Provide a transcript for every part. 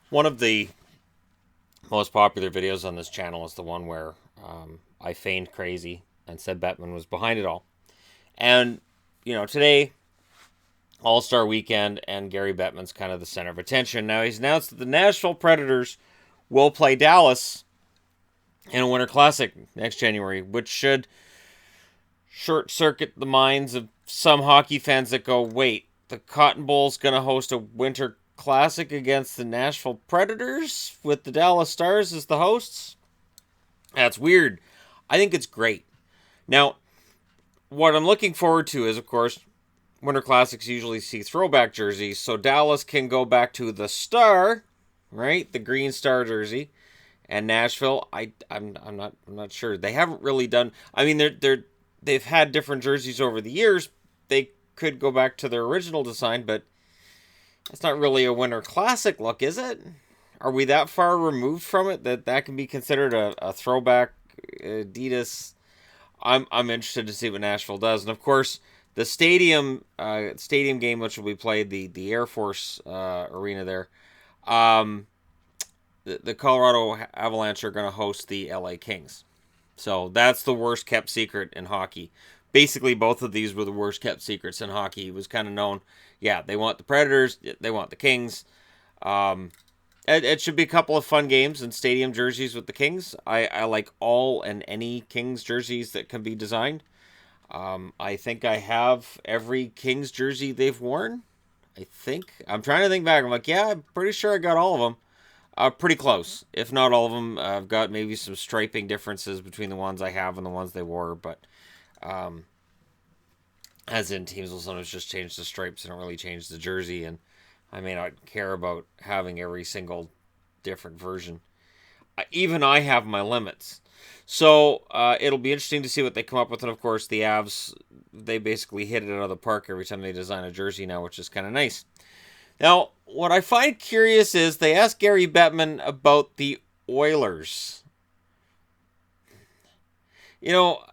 One of the most popular videos on this channel is the one where I feigned crazy and said Bettman was behind it all. And, today, All-Star Weekend, and Gary Bettman's kind of the center of attention. Now, he's announced that the Nashville Predators will play Dallas in a Winter Classic next January, which should short-circuit the minds of some hockey fans that go, wait, the Cotton Bowl's going to host a Winter Classic against the Nashville Predators with the Dallas Stars as the hosts? That's weird. I think it's great. Now, what I'm looking forward to is, of course, Winter Classics usually see throwback jerseys, so Dallas can go back to the Star, right? The green Star jersey, and Nashville. I'm not sure. They haven't really done. I mean, they've had different jerseys over the years. They could go back to their original design, but it's not really a Winter Classic look, is it? Are we that far removed from it that can be considered a throwback Adidas? I'm interested to see what Nashville does, and of course the stadium game, which will be played the Air Force arena there. The Colorado Avalanche are going to host the LA Kings, so that's the worst kept secret in hockey. Basically, both of these were the worst kept secrets in hockey. It was kind of known. Yeah, they want the Predators, they want the Kings. It should be a couple of fun games and stadium jerseys with the Kings. I like all and any Kings jerseys that can be designed. I think I have every Kings jersey they've worn. I think. I'm trying to think back. I'm like, yeah, I'm pretty sure I got all of them. Pretty close. If not all of them, I've got maybe some striping differences between the ones I have and the ones they wore. But as in, teams will sometimes just change the stripes and don't really change the jersey. And I may not care about having every single different version. Even I have my limits. So it'll be interesting to see what they come up with. And of course, the Avs, they basically hit it out of the park every time they design a jersey now, which is kind of nice. Now, what I find curious is they asked Gary Bettman about the Oilers.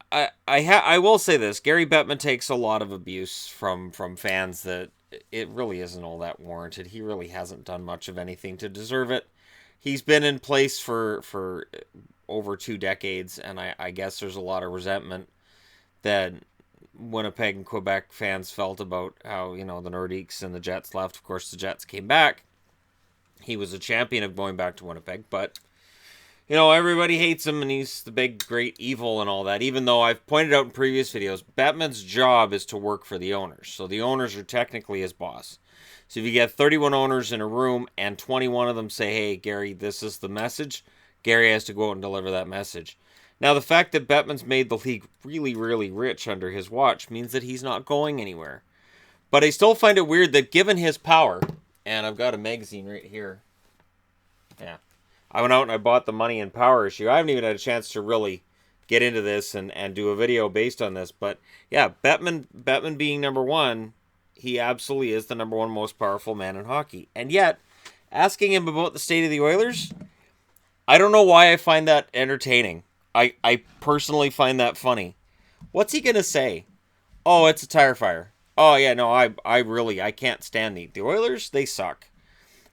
I will say this. Gary Bettman takes a lot of abuse from fans that it really isn't all that warranted. He really hasn't done much of anything to deserve it. He's been in place for over 2 decades, and I guess there's a lot of resentment that Winnipeg and Quebec fans felt about how, the Nordiques and the Jets left. Of course, the Jets came back. He was a champion of going back to Winnipeg, but, everybody hates him, and he's the big, great evil and all that, even though I've pointed out in previous videos, Bettman's job is to work for the owners. So the owners are technically his boss. So if you get 31 owners in a room and 21 of them say, hey, Gary, this is the message, Gary has to go out and deliver that message. Now, the fact that Bettman's made the league really, really rich under his watch means that he's not going anywhere. But I still find it weird that given his power, and I've got a magazine right here. Yeah. I went out and I bought the Money and Power issue. I haven't even had a chance to really get into this and do a video based on this. But yeah, Bettman being number one, he absolutely is the number one most powerful man in hockey. And yet, asking him about the state of the Oilers, I don't know why I find that entertaining. I personally find that funny. What's he going to say? Oh, it's a tire fire. Oh, yeah, no, I can't stand the Oilers. They suck.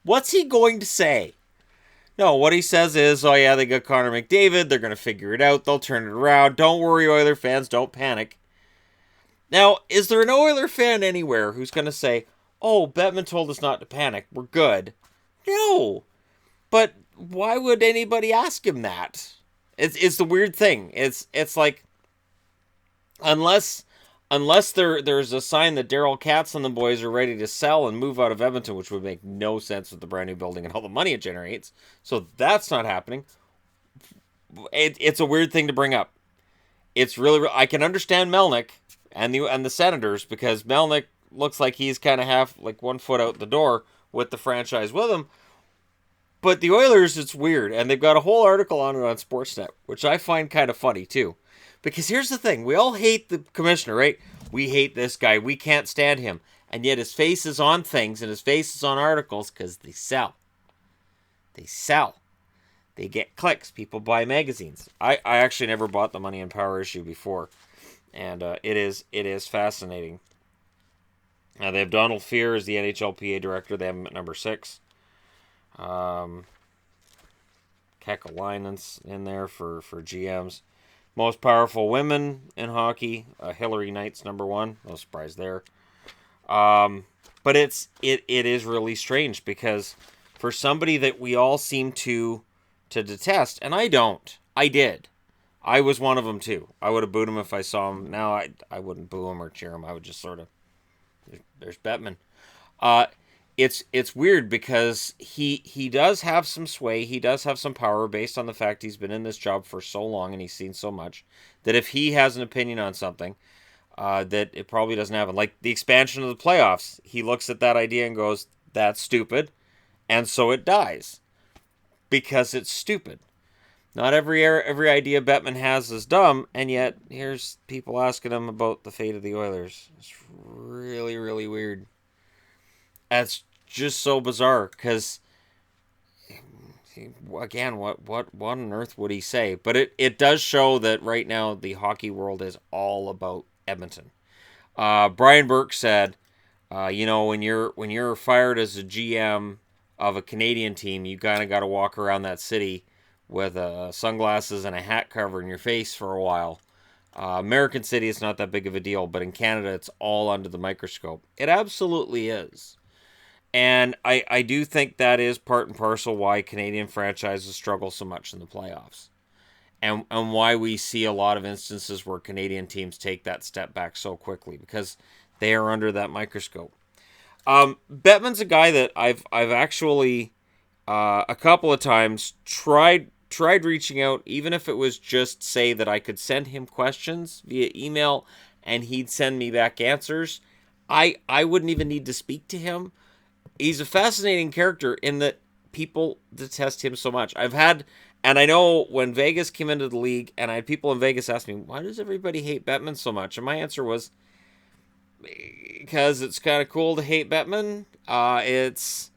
What's he going to say? No, what he says is, oh, yeah, they got Connor McDavid. They're going to figure it out. They'll turn it around. Don't worry, Oiler fans. Don't panic. Now, is there an Oiler fan anywhere who's going to say, oh, Bettman told us not to panic. We're good. No. But why would anybody ask him that? It's the weird thing. It's like, unless there's a sign that Daryl Katz and the boys are ready to sell and move out of Edmonton, which would make no sense with the brand new building and all the money it generates. So that's not happening. It's a weird thing to bring up. It's really, I can understand Melnick and the Senators, because Melnick looks like he's kind of half, like 1 foot out the door with the franchise with him. But the Oilers, it's weird, and they've got a whole article on it on Sportsnet, which I find kind of funny too. Because here's the thing, we all hate the commissioner, right? We hate this guy, we can't stand him. And yet his face is on things, and his face is on articles, because they sell. They sell. They get clicks. People buy magazines. I actually never bought the Money and Power issue before. And it is fascinating. They have Donald Fear as the NHLPA director. They have him at number 6. Um, Kekalainen's in there for GMs. Most powerful women in hockey. Hillary Knight's number one. No surprise there. But it is really strange because for somebody that we all seem to detest, and I don't. I did. I was one of them too. I would have booed him if I saw him. Now I wouldn't boo him or cheer him. I would just sort of there's Bettman. Uh, it's weird because he does have some sway. He does have some power based on the fact he's been in this job for so long and he's seen so much that if he has an opinion on something, that it probably doesn't happen. Like the expansion of the playoffs, he looks at that idea and goes, "That's stupid," and so it dies because it's stupid. Not every idea Bettman has is dumb, and yet here's people asking him about the fate of the Oilers. It's really, really weird. That's just so bizarre because, again, what on earth would he say? But it does show that right now the hockey world is all about Edmonton. Brian Burke said, when you're fired as a GM of a Canadian team, you kind of got to walk around that city with sunglasses and a hat covering your face for a while. American City is not that big of a deal, but in Canada, it's all under the microscope. It absolutely is. And I do think that is part and parcel why Canadian franchises struggle so much in the playoffs. And why we see a lot of instances where Canadian teams take that step back so quickly because they are under that microscope. Bettman's a guy that I've actually a couple of times tried reaching out, even if it was just say that I could send him questions via email and he'd send me back answers. I wouldn't even need to speak to him. He's a fascinating character in that people detest him so much. And I know when Vegas came into the league, and I had people in Vegas ask me, why does everybody hate Bettman so much? And my answer was, because it's kind of cool to hate Bettman. It's,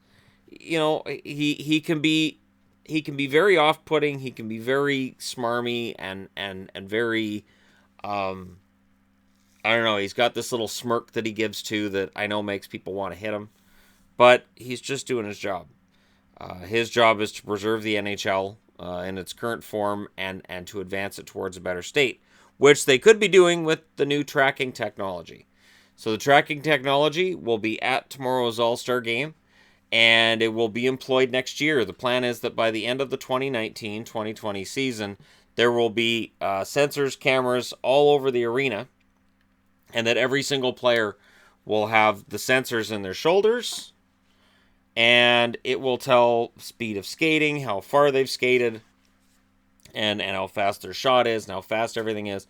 he can be very off-putting. He can be very smarmy and very, I don't know. He's got this little smirk that he gives to that I know makes people want to hit him. But he's just doing his job. His job is to preserve the NHL in its current form and to advance it towards a better state, which they could be doing with the new tracking technology. So the tracking technology will be at tomorrow's All-Star game, and it will be employed next year. The plan is that by the end of the 2019-2020 season, there will be sensors, cameras all over the arena, and that every single player will have the sensors in their shoulders, and it will tell speed of skating, how far they've skated, and how fast their shot is, and how fast everything is.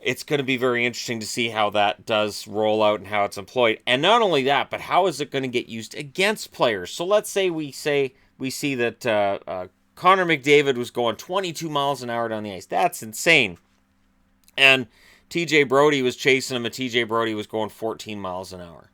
It's going to be very interesting to see how that does roll out and how it's employed. And not only that, but how is it going to get used against players? So let's say we see that Connor McDavid was going 22 miles an hour down the ice. That's insane. And TJ Brody was chasing him, and TJ Brody was going 14 miles an hour.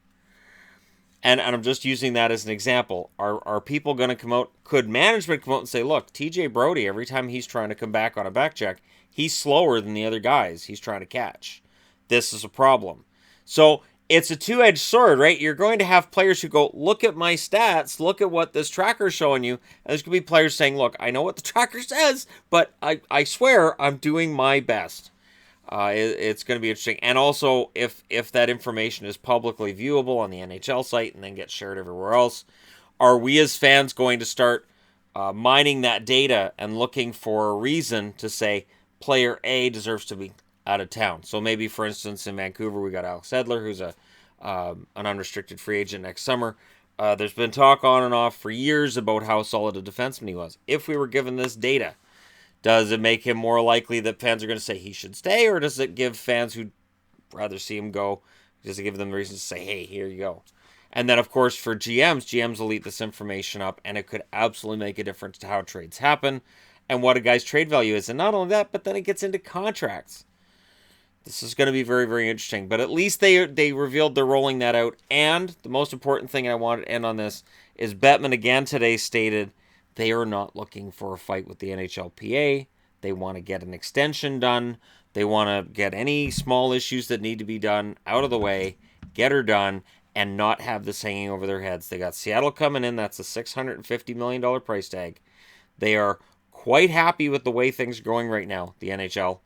And I'm just using that as an example. Are people going to come out? Could management come out and say, look, TJ Brody, every time he's trying to come back on a back check, he's slower than the other guys he's trying to catch. This is a problem. So it's a two-edged sword, right? You're going to have players who go, look at my stats, look at what this tracker's showing you. And there's going to be players saying, look, I know what the tracker says, but I swear I'm doing my best. It's going to be interesting. And also, if that information is publicly viewable on the NHL site and then gets shared everywhere else, are we as fans going to start mining that data and looking for a reason to say player A deserves to be out of town? So maybe, for instance, in Vancouver, we got Alex Edler, who's an unrestricted free agent next summer. There's been talk on and off for years about how solid a defenseman he was. If we were given this data, does it make him more likely that fans are going to say he should stay, or does it give fans who'd rather see him go, does it give them reasons to say, hey, here you go? And then, of course, for GMs will eat this information up, and it could absolutely make a difference to how trades happen and what a guy's trade value is. And not only that, but then it gets into contracts. This is going to be very, very interesting. But at least they revealed they're rolling that out. And the most important thing I want to end on this is Bettman again today stated they are not looking for a fight with the NHLPA. They want to get an extension done. They want to get any small issues that need to be done out of the way, get her done, and not have this hanging over their heads. They got Seattle coming in. That's a $650 million price tag. They are quite happy with the way things are going right now, the NHL.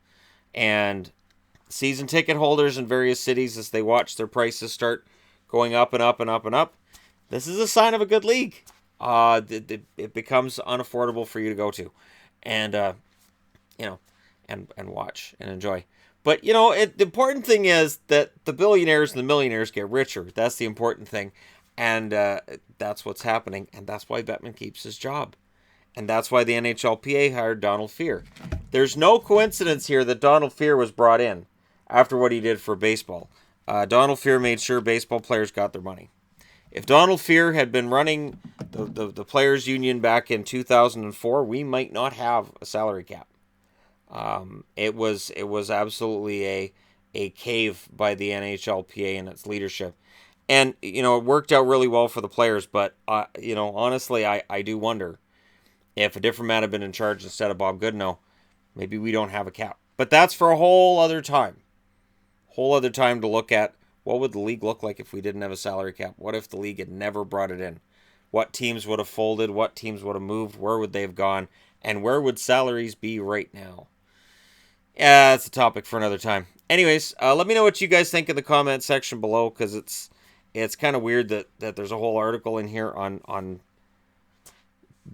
And season ticket holders in various cities, as they watch their prices start going up and up and up and up, this is a sign of a good league. It becomes unaffordable for you to go to. And, and watch and enjoy. But, the important thing is that the billionaires and the millionaires get richer. That's the important thing. And that's what's happening. And that's why Bettman keeps his job. And that's why the NHLPA hired Donald Fehr. There's no coincidence here that Donald Fehr was brought in after what he did for baseball. Donald Fehr made sure baseball players got their money. If Donald Fehr had been running the Players Union back in 2004, we might not have a salary cap. It was absolutely a cave by the NHLPA and its leadership. And, it worked out really well for the players. But, honestly, I do wonder if a different man had been in charge instead of Bob Goodenow, maybe we don't have a cap. But that's for a whole other time. Whole other time to look at what would the league look like if we didn't have a salary cap. What if the league had never brought it in? What teams would have folded? What teams would have moved? Where would they have gone? And where would salaries be right now? Yeah, that's a topic for another time. Anyways, let me know what you guys think in the comment section below, because it's kind of weird that there's a whole article in here on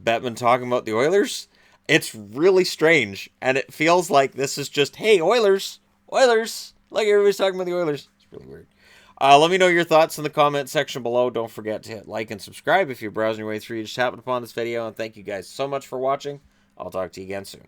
Bettman talking about the Oilers. It's really strange, and it feels like this is just, hey, Oilers, like everybody's talking about the Oilers. It's really weird. Let me know your thoughts in the comment section below. Don't forget to hit like and subscribe if you're browsing your way through. You just happened upon this video, and thank you guys so much for watching. I'll talk to you again soon.